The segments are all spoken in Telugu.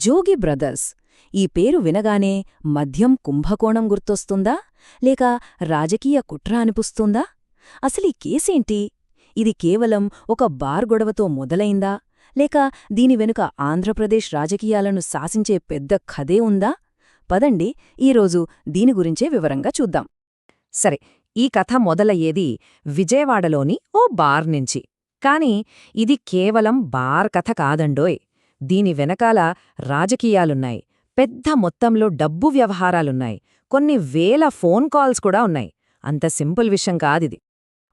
జోగి బ్రదర్స్ ఈ పేరు వినగానే మద్యం కుంభకోణం గుర్తొస్తుందా లేక రాజకీయ కుట్ర అనిపిస్తుందా? అసలీ కేసేంటి? ఇది కేవలం ఒక బార్ గొడవతో మొదలైందా లేక దీని వెనుక ఆంధ్రప్రదేశ్ రాజకీయాలను శాసించే పెద్ద కథే ఉందా? పదండి ఈరోజు దీని గురించే వివరంగా చూద్దాం. సరే, ఈ కథ మొదలయ్యేది విజయవాడలోని ఓ బార్ నుంచి. కాని ఇది కేవలం బార్ కథ కాదండోయ్. దీని వెనకాల రాజకీయాలున్నాయి, పెద్ద మొత్తంలో డబ్బు వ్యవహారాలున్నాయి, కొన్ని వేల ఫోన్ కాల్స్ కూడా ఉన్నాయి. అంత సింపుల్ విషయం కాదిది.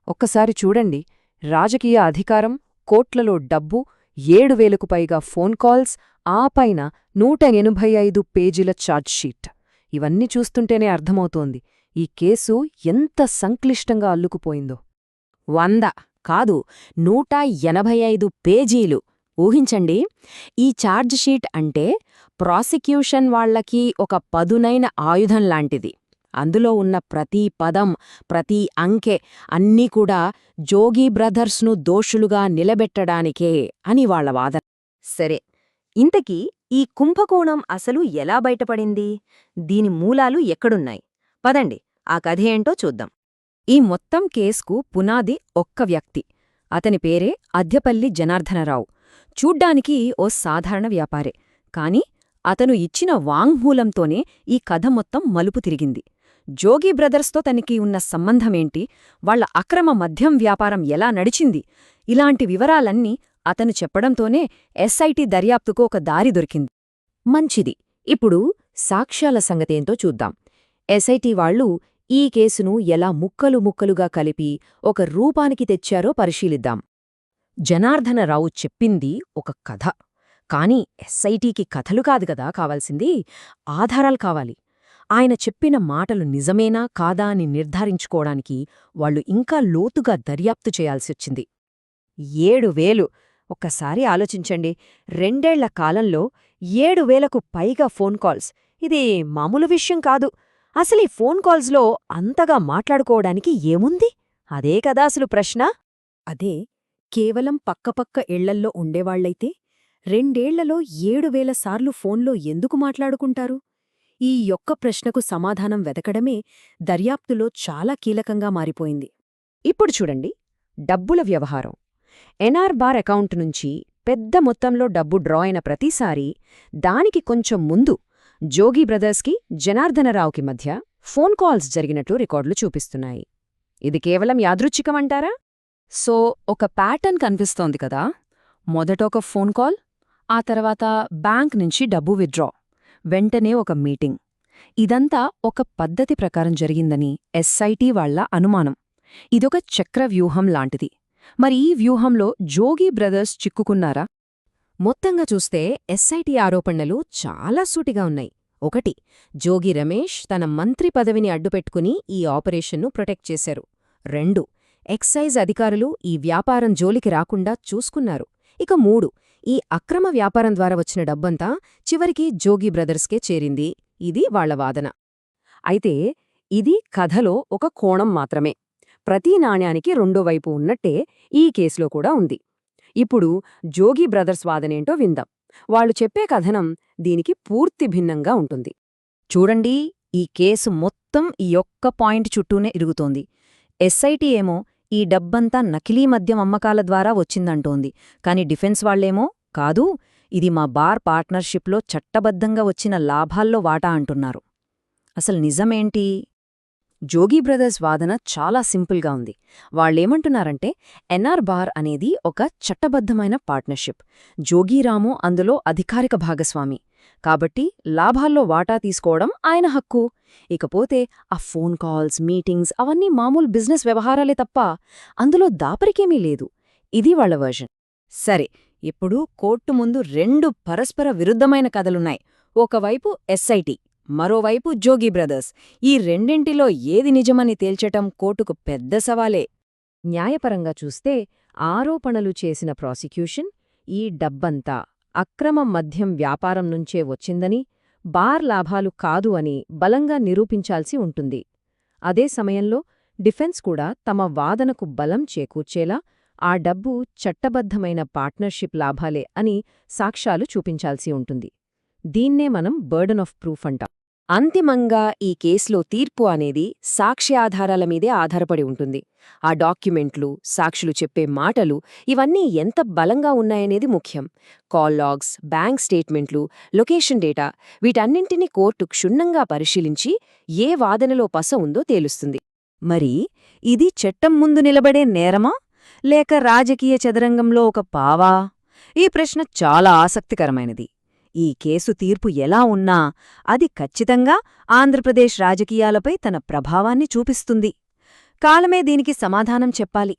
ఒక్కసారి చూడండి, రాజకీయ అధికారం, కోట్లలో డబ్బు, 7,000కు పైగా ఫోన్ కాల్స్, ఆ పైన 185 పేజీల ఛార్జ్షీట్. ఇవన్నీ చూస్తుంటేనే అర్థమవుతోంది ఈ కేసు ఎంత సంక్లిష్టంగా అల్లుకుపోయిందో. 100 కాదు, 185 పేజీలు. ఊహించండి, ఈ ఛార్జ్షీట్ అంటే ప్రాసిక్యూషన్ వాళ్లకి ఒక పదునైన ఆయుధంలాంటిది. అందులో ఉన్న ప్రతి పదం, ప్రతి అంకె అన్నీ కూడా జోగి బ్రదర్స్ను దోషులుగా నిలబెట్టడానికే అని వాళ్ల వాదన. సరే, ఇంతకీ ఈ కుంభకోణం అసలు ఎలా బయటపడింది? దీని మూలాలు ఎక్కడున్నాయి? పదండి ఆ కథేంటో చూద్దాం. ఈ మొత్తం కేసుకు పునాది ఒక్క వ్యక్తి. అతని పేరే అద్యపల్లి జనార్దనరావు. చూడ్డానికి ఓ సాధారణ వ్యాపారే, కాని అతను ఇచ్చిన వాంగ్మూలంతోనే ఈ కథ మొత్తం మలుపు తిరిగింది. జోగి బ్రదర్స్తో తనకి ఉన్న సంబంధమేంటి, వాళ్ల అక్రమ మద్యం వ్యాపారం ఎలా నడిచింది, ఇలాంటి వివరాలన్నీ అతను చెప్పడంతోనే ఎస్ఐటి దర్యాప్తుకు ఒక దారి దొరికింది. మంచిది, ఇప్పుడు సాక్ష్యాల సంగతేంతో చూద్దాం. ఎస్ఐటి వాళ్లు ఈ కేసును ఎలా ముక్కలు ముక్కలుగా కలిపి ఒక రూపానికి తెచ్చారో పరిశీలిద్దాం. జనార్దనరావు చెప్పింది ఒక కథ. కాని ఎస్ఐటికి కథలు కాదు కదా కావాల్సింది, ఆధారాలు కావాలి. ఆయన చెప్పిన మాటలు నిజమేనా కాదా అని నిర్ధారించుకోవడానికి వాళ్లు ఇంకా లోతుగా దర్యాప్తు చేయాల్సొచ్చింది. 7,000! ఒక్కసారి ఆలోచించండి, 2 ఏళ్ల కాలంలో 7,000కు పైగా ఫోన్ కాల్స్. ఇది మామూలు విషయం కాదు. అసలీ ఫోన్ కాల్స్లో అంతగా మాట్లాడుకోవడానికి ఏముంది? అదే కదా అసలు ప్రశ్న. అదే, కేవలం పక్కపక్క ఇళ్లల్లో ఉండేవాళ్లైతే 2 ఏళ్లలో 7,000 సార్లు ఫోన్లో ఎందుకు మాట్లాడుకుంటారు? ఈ యొక్క ప్రశ్నకు సమాధానం వెతకడమే దర్యాప్తులో చాలా కీలకంగా మారిపోయింది. ఇప్పుడు చూడండి, డబ్బుల వ్యవహారం. ఎన్ఆర్ బార్ అకౌంట్ నుంచి పెద్ద మొత్తంలో డబ్బు డ్రా అయిన ప్రతిసారీ దానికి కొంచెం ముందు జోగి బ్రదర్స్కి జనార్దనరావుకి మధ్య ఫోన్ కాల్స్ జరిగినట్టు రికార్డులు చూపిస్తున్నాయి. ఇది కేవలం యాదృచ్ఛికమంటారా? సో ఒక ప్యాటర్న్ కనిపిస్తోంది కదా. మొదట ఒక ఫోన్ కాల్, ఆ తర్వాత బ్యాంక్ నుంచి డబ్బు విత్డ్రా, వెంటనే ఒక మీటింగ్. ఇదంతా ఒక పద్ధతి ప్రకారం జరిగిందని ఎస్ఐటి వాళ్ల అనుమానం. ఇదొక చక్రవ్యూహం లాంటిది. మరి ఈ వ్యూహంలో జోగి బ్రదర్స్ చిక్కుకున్నారా? మొత్తంగా చూస్తే ఎస్ఐటి ఆరోపణలు చాలా సూటిగా ఉన్నాయి. 1. జోగి రమేష్ తన మంత్రి పదవిని అడ్డుపెట్టుకుని ఈ ఆపరేషన్ను ప్రొటెక్ట్ చేశారు. 2. ఎక్సైజ్ అధికారులు ఈ వ్యాపారం జోలికి రాకుండా చూసుకున్నారు. ఇక 3. ఈ అక్రమ వ్యాపారం ద్వారా వచ్చిన డబ్బంతా చివరికి జోగి బ్రదర్స్కే చేరింది. ఇది వాళ్ల వాదన. అయితే ఇది కథలో ఒక కోణం మాత్రమే. ప్రతి నాణ్యానికి రెండో వైపు ఉన్నట్టే ఈ కేసులో కూడా ఉంది. ఇప్పుడు జోగి బ్రదర్స్ వాదనేంటో విందాం. వాళ్లు చెప్పే కథనం దీనికి పూర్తి భిన్నంగా ఉంటుంది. చూడండి, ఈ కేసు మొత్తం ఈ ఒక్క పాయింట్ చుట్టూనే ఇరుగుతోంది. ఎస్ఐటి ఏమో ఈ డబ్బంతా నకిలీ మద్యం అమ్మకాల ద్వారా వచ్చిందంటోంది. కాని డిఫెన్స్ వాళ్లేమో కాదు, ఇది మా బార్ పార్ట్నర్షిప్లో చట్టబద్ధంగా వచ్చిన లాభాల్లో వాటా అంటున్నారు. అసలు నిజమేంటి? జోగి బ్రదర్స్ వాదన చాలా సింపుల్గా ఉంది. వాళ్లేమంటున్నారంటే ఎన్ఆర్ బార్ అనేది ఒక చట్టబద్ధమైన పార్ట్నర్షిప్. జోగీరాము అందులో అధికారిక భాగస్వామి. కాబట్టి లాభాల్లో వాటా తీసుకోవడం ఆయన హక్కు. ఇకపోతే ఆ ఫోన్ కాల్స్, మీటింగ్స్ అవన్నీ మామూలు బిజినెస్ వ్యవహారాలే తప్ప అందులో దాపరికేమీ లేదు. ఇది వాళ్ల వర్షన్. సరే, ఇప్పుడు కోర్టు ముందు 2 పరస్పర విరుద్ధమైన కథలున్నాయి. ఒకవైపు ఎస్ఐటి, మరోవైపు జోగి బ్రదర్స్. ఈ రెండింటిలో ఏది నిజమని తేల్చటం కోర్టుకు పెద్ద సవాలే. న్యాయపరంగా చూస్తే ఆరోపణలు చేసిన ప్రాసిక్యూషన్ ఈ డబ్బంతా అక్రమ మద్యం వ్యాపారం నుంచే వచ్చిందని, బార్ లాభాలు కాదు అని బలంగా నిరూపించాల్సి ఉంటుంది. అదే సమయంలో డిఫెన్స్ కూడా తమ వాదనకు బలం చేకూర్చేలా ఆ డబ్బు చట్టబద్ధమైన పార్ట్నర్షిప్ లాభాలే అని సాక్ష్యాలు చూపించాల్సి ఉంటుంది. దీన్నే మనం బర్డన్ ఆఫ్ ప్రూఫ్ అంటాం. అంతిమంగా ఈ కేసులో తీర్పు అనేది సాక్ష్యాధారాల మీదే ఆధారపడి ఉంటుంది. ఆ డాక్యుమెంట్లు, సాక్షులు చెప్పే మాటలు ఇవన్నీ ఎంత బలంగా ఉన్నాయనేది ముఖ్యం. కాల్ లాగ్స్, బ్యాంక్ స్టేట్మెంట్లు, లొకేషన్ డేటా వీటన్నింటినీ కోర్టు క్షుణ్ణంగా పరిశీలించి ఏ వాదనలో పస ఉందో తేలుస్తుంది. మరి ఇది చట్టం ముందు నిలబడే నేరమా లేక రాజకీయ చదరంగంలో ఒక పావా? ఈ ప్రశ్న చాలా ఆసక్తికరమైనది. ఈ కేసు తీర్పు ఎలా ఉన్నా అది ఖచ్చితంగా ఆంధ్రప్రదేశ్ రాజకీయాలపై తన ప్రభావాన్ని చూపిస్తుంది. కాలమే దీనికి సమాధానం చెప్పాలి.